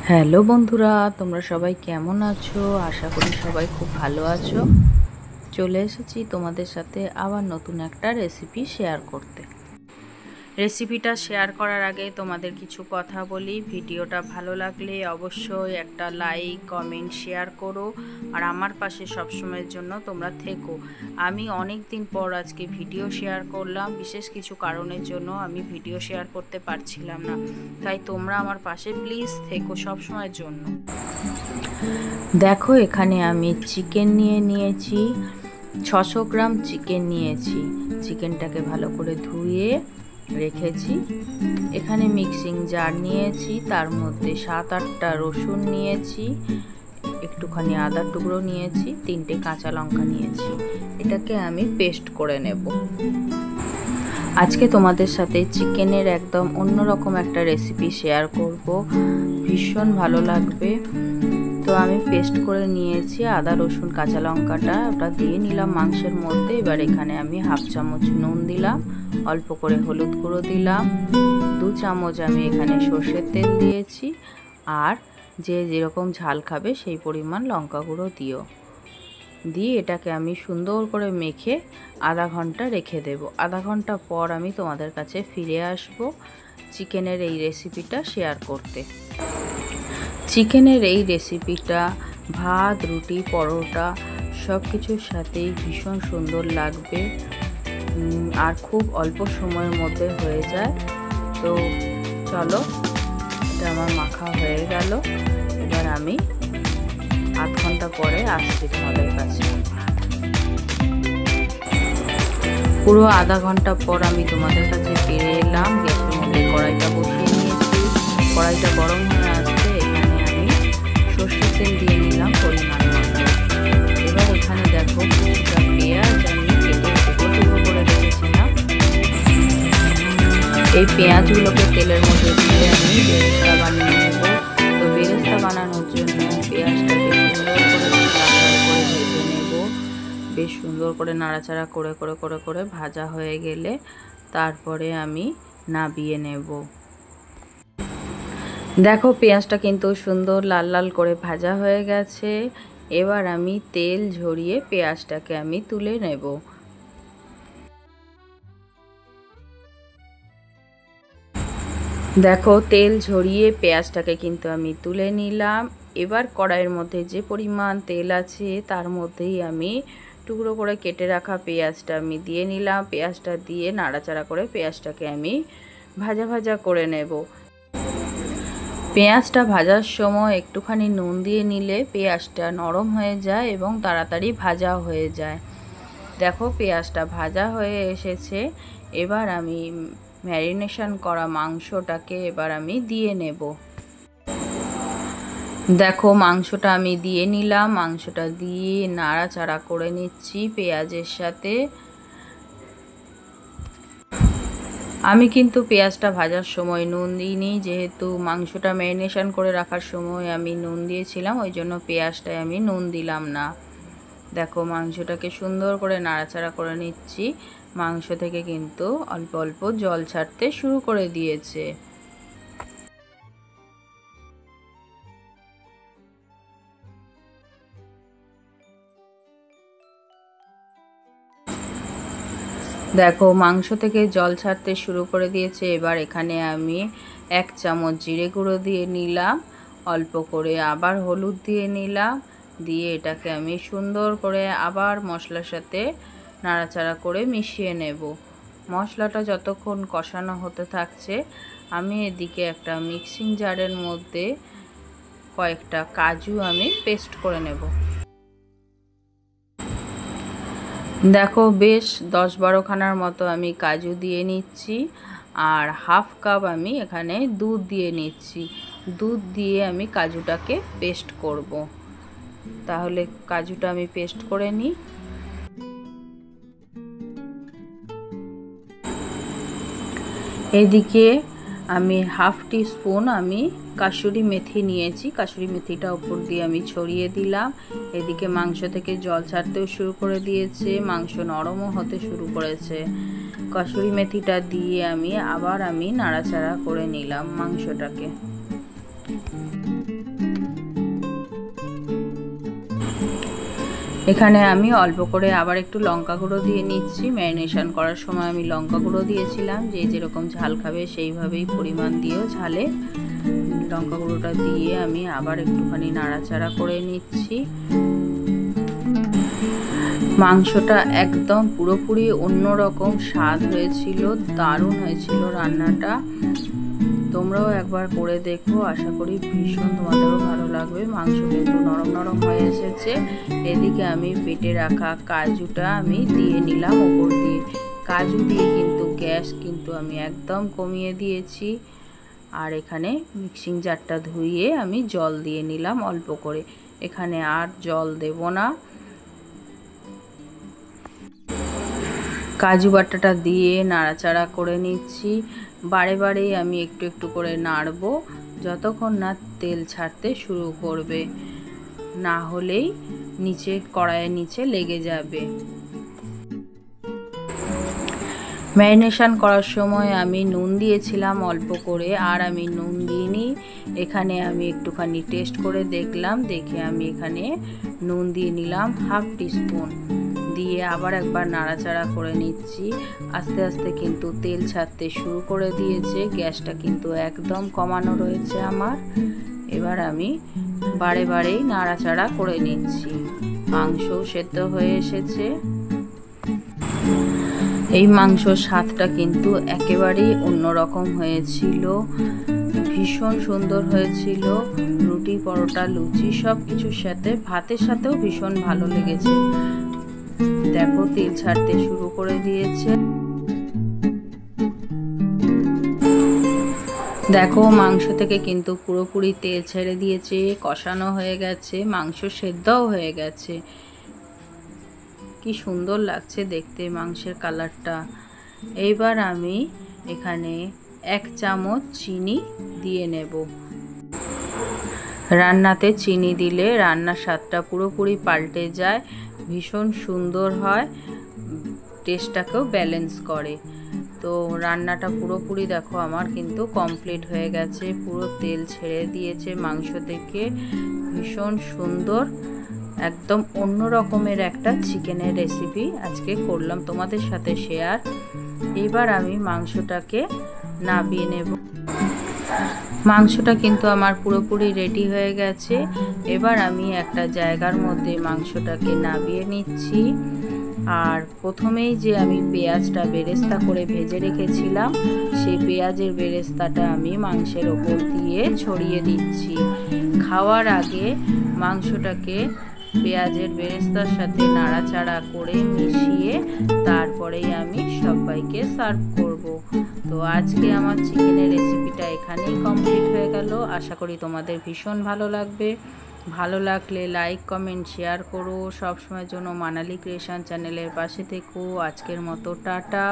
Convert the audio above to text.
Hello বন্ধুরা, তোমরা সবাই কেমন আছো? আশা করি সবাই খুব ভালো আছো। চলে এসেছি তোমাদের সাথে আবার নতুন একটা রেসিপি শেয়ার করতে। রেসিপিটা শেয়ার করার আগে তোমাদের কিছু কথা বলি। ভিডিওটা ভালো লাগলে অবশ্যই একটা লাইক, কমেন্ট, শেয়ার করো। আর আমার পাশে সবসময়ের জন্য তোমরা থেকো। আমি অনেক দিন পর আজকে ভিডিও শেয়ার করলাম। বিশেষ কিছু কারণের জন্য আমি ভিডিও শেয়ার করতে পারছিলাম না, তাই তোমরা আমার পাশে প্লিজ থেকো সবসময়ের জন্য। দেখো, এখানে আমি চিকেন নিয়েছি, 600 গ্রাম চিকেন নিয়েছি। চিকেনটাকে ভালো করে ধুয়ে রেখেছি। এখানে মিক্সিং জার নিয়েছি, তার মধ্যে 7-8টা রসুন নিয়েছি, একটুখানি আদার টুকরো নিয়েছি, 3টে কাঁচা লঙ্কা নিয়েছি। এটাকে আমি পেস্ট করে নেব। আজকে তোমাদের সাথে চিকেনের একদম অন্যরকম একটা রেসিপি শেয়ার করব, ভীষণ ভালো লাগবে। তো আমি পেস্ট করে নিয়েছি আদা, রসুন, কাঁচা লঙ্কাটা, ওটা দিয়ে নিলাম মাংসের মধ্যে। এবার এখানে আমি 1/2 চামচ নুন দিলাম, অল্প করে হলুদ গুঁড়ো দিলাম, 2 চামচ আমি এখানে সর্ষের তেল দিয়েছি, আর যে যেরকম ঝাল খাবে সেই পরিমাণ লঙ্কা গুঁড়ো দিয়ে এটাকে আমি সুন্দর করে মেখে আধা ঘন্টা রেখে দেব। আধা ঘন্টা পর আমি তোমাদের কাছে ফিরে আসব চিকেনের এই রেসিপিটা শেয়ার করতে। চিকেনের এই রেসিপিটা ভাত, রুটি, পরোটা সব কিছুর সাথেই ভীষণ সুন্দর লাগবে, আর খুব অল্প সময়ের মধ্যে হয়ে যায়। তো চলো, এটা আমার মাখা হয়ে গেল। এবার আমি আধ ঘন্টা পরে আসছি তোমাদের কাছে। পুরো আধা ঘন্টা পর আমি তোমাদের কাছে ফিরে এলাম। গ্যাসের মধ্যে কড়াইটা বসিয়ে নিয়েছি। কড়াইটা গরম হয়ে আসছে, এখানে আমি সর্ষের তেল দিয়ে নিলাম পরিমাণ মতো। এবার এখানে দেখো, কিছুটা পেঁয়াজ আমি কেটে টুকরো করে রেখেছিলাম। এই পেঁয়াজগুলোকে তেলের মধ্যে দিয়ে আমি বেরেস্তা বানিয়ে নেব। তো বেরেস্তা বানানোর জন্য পেঁয়াজটাকে সুন্দর করে ভেজে নেব। বেশ সুন্দর করে নাড়াচাড়া করে ভাজা হয়ে গেলে তারপরে আমি নামিয়ে নেব। দেখো, পেঁয়াজটা কিন্তু সুন্দর লাল লাল করে ভাজা হয়ে গেছে। এবার আমি তেল ঝরিয়ে পেঁয়াজটাকে আমি তুলে নেব। দেখো, তেল ঝরিয়ে পেঁয়াজটাকে কিন্তু আমি তুলে নিলাম। এবার কড়াইয়ের মধ্যে যে পরিমাণ তেল আছে তার মধ্যেই আমি টুকরো করে কেটে রাখা পেঁয়াজটা আমি দিয়ে নিলাম। পেঁয়াজটা দিয়ে নাড়াচাড়া করে পেঁয়াজটাকে আমি ভাজা ভাজা করে নেব। পেঁয়াজটা ভাজার সময় একটুখানি নুন দিয়ে নিলে পেঁয়াজটা নরম হয়ে যায় এবং তাড়াতাড়ি ভাজা হয়ে যায়। দেখো, পেঁয়াজটা ভাজা হয়ে এসেছে। এবার আমি ম্যারিনেশন করা মাংসটাকে এবার আমি দিয়ে নেব। দেখো, মাংসটা আমি দিয়ে নিলাম। মাংসটা দিয়ে নাড়াচাড়া করে নিচ্ছি পেঁয়াজের সাথে। আমি কিন্তু পেঁয়াজটা ভাজার সময় নুন দিইনি, যেহেতু মাংসটা ম্যারিনেশন করে রাখার সময় আমি নুন দিয়েছিলাম, ওই জন্য পেঁয়াজটায় আমি নুন দিলাম না। দেখো, মাংসটাকে সুন্দর করে নাড়াচাড়া করে নিচ্ছি। মাংস থেকে কিন্তু অল্প অল্প জল ছাড়তে শুরু করে দিয়েছে। দেখো, মাংস থেকে জল ছাড়তে শুরু করে দিয়েছে। এবার এখানে আমি 1 চামচ জিরে গুঁড়ো দিয়ে নিলাম, অল্প করে আবার হলুদ দিয়ে নিলাম, দিয়ে এটাকে আমি সুন্দর করে আবার মশলার সাথে নাড়াচাড়া করে মিশিয়ে নেব। মশলাটা যতক্ষণ কষানো হতে থাকছে, আমি এদিকে একটা মিক্সিং জারের মধ্যে কয়েকটা কাজু আমি পেস্ট করে নেব। দেখো, বেশ 10-12 খানার মতো আমি কাজু দিয়ে নিচ্ছি, আর 1/2 কাপ আমি এখানে দুধ দিয়ে নিচ্ছি। দুধ দিয়ে আমি কাজুটাকে পেস্ট করব। তাহলে কাজুটা আমি পেস্ট করে নিই। এদিকে আমি 1/2 টিস্পুন আমি কাসুরি মেথি নিয়েছি। কাসুরি মেথিটা উপর দিয়ে আমি ছড়িয়ে দিলাম। এদিকে মাংস থেকে জল ছাড়তেও শুরু করে দিয়েছে, মাংস নরমও হতে শুরু করেছে। কাসুরি মেথিটা দিয়ে আমি আবার নাড়াচাড়া করে নিলাম মাংসটাকে। এখানে আমি অল্প করে আবার একটু লঙ্কা গুঁড়ো দিয়ে নিচ্ছি। ম্যারিনেশন করার সময় আমি লঙ্কা গুঁড়ো দিয়েছিলাম, যে যেরকম ঝাল খাবে সেইভাবেই পরিমাণ দিয়েও ঝালে লঙ্কা গুঁড়োটা দিয়ে আমি আবার একটুখানি নাড়াচাড়া করে নিচ্ছি। মাংসটা একদম পুরোপুরি অন্যরকম স্বাদ হয়েছিল, দারুণ হয়েছিল রান্নাটা। তোমরাও একবার করে দেখো, আশা করি ভীষণ তোমাদেরও ভালো লাগবে। মাংস কিন্তু নরম নরম হয়ে এসেছে। এদিকে আমি বেটে রাখা কাজুটা আমি দিয়ে নিলাম ওপর দিয়ে। কাজু দিয়ে কিন্তু গ্যাস কিন্তু আমি একদম কমিয়ে দিয়েছি। আর এখানে মিক্সিং জারটা ধুইয়ে আমি জল দিয়ে নিলাম অল্প করে। এখানে আর জল দেব না। কাজু বাটাটা দিয়ে নাড়াচাড়া করে নিচ্ছি। বারে বারেই আমি একটু একটু করে নাড়বো যতক্ষণ না তেল ছাড়তে শুরু করবে, না হলেই নিচে কড়াইয়ের নিচে লেগে যাবে। ম্যারিনেশন করার সময় আমি নুন দিয়েছিলাম অল্প করে, আর আমি নুন দিইনি। এখানে আমি একটুখানি টেস্ট করে দেখলাম, দেখে আমি এখানে নুন দিয়ে নিলাম হাফ টিস্পুন। দিয়ে আবার একবার নাড়াচাড়া করে নিচ্ছি। আস্তে আস্তে কিন্তু তেল ছাড়তে শুরু করে দিয়েছে। গ্যাসটা কিন্তু একদম কমানো রয়েছে আমার। এবার আমি বারে বারেই নাড়াচাড়া করে নিচ্ছি। মাংসও সেদ্ধ হয়ে এসেছে। এই মাংসর স্বাদটা কিন্তু একেবারেই অন্যরকম হয়েছিল, ভীষণ সুন্দর হয়েছিল। রুটি, পরোটা, লুচি সব কিছুর সাথে, ভাতের সাথেও ভীষণ ভালো লেগেছে। দেখো তেল ছাড়তে শুরু করে দিয়েছে। দেখো মাংস থেকে কিন্তু পুরোপুরি তেল ছেড়ে দিয়েছে, কষানো হয়ে গেছে, মাংস সেদ্ধও হয়ে গেছে। কি সুন্দর লাগছে দেখতে মাংসের কালারটা। এইবার আমি এখানে 1 চামচ চিনি দিয়ে নেব। রান্নাতে চিনি দিলে রান্নার স্বাদটা পুরোপুরি পাল্টে যায়, ভীষণ সুন্দর হয়, টেস্টটাকেও ব্যালেন্স করে। তো রান্নাটা পুরোপুরি দেখো আমার কিন্তু কমপ্লিট হয়ে গেছে। পুরো তেল ছেড়ে দিয়েছে মাংস থেকে। ভীষণ সুন্দর, একদম অন্য রকমের একটা চিকেনের রেসিপি আজকে করলাম তোমাদের সাথে শেয়ার। এবার আমি মাংসটাকে নামিয়ে নেব। মাংসটা কিন্তু আমার পুরোপুরি রেডি হয়ে গেছে। এবার আমি একটা জায়গার মধ্যে মাংসটাকে নামিয়ে নিচ্ছি। আর প্রথমেই যে আমি পেঁয়াজটা বেরেস্তা করে ভেজে রেখেছিলাম, সেই পেঁয়াজের বেরেস্তাটা আমি মাংসের ওপর দিয়ে ছড়িয়ে দিচ্ছি। খাওয়ার আগে মাংসটাকে পেঁয়াজের বেরেস্তার সাথে নাড়াচাড়া করে মিশিয়ে তারপরেই আমি সবাইকে সার্ভ করব। তো আজকে আমার চিকেনের রেসিপিটা এখানেই কমপ্লিট হয়ে গেল। আশা করি তোমাদের ভীষণ ভালো লাগবে। ভালো লাগলে লাইক, কমেন্ট, শেয়ার করো। সবসময়ের জন্য মানালি ক্রিয়েশন চ্যানেলের পাশে থেকো। আজকের মতো টাটা।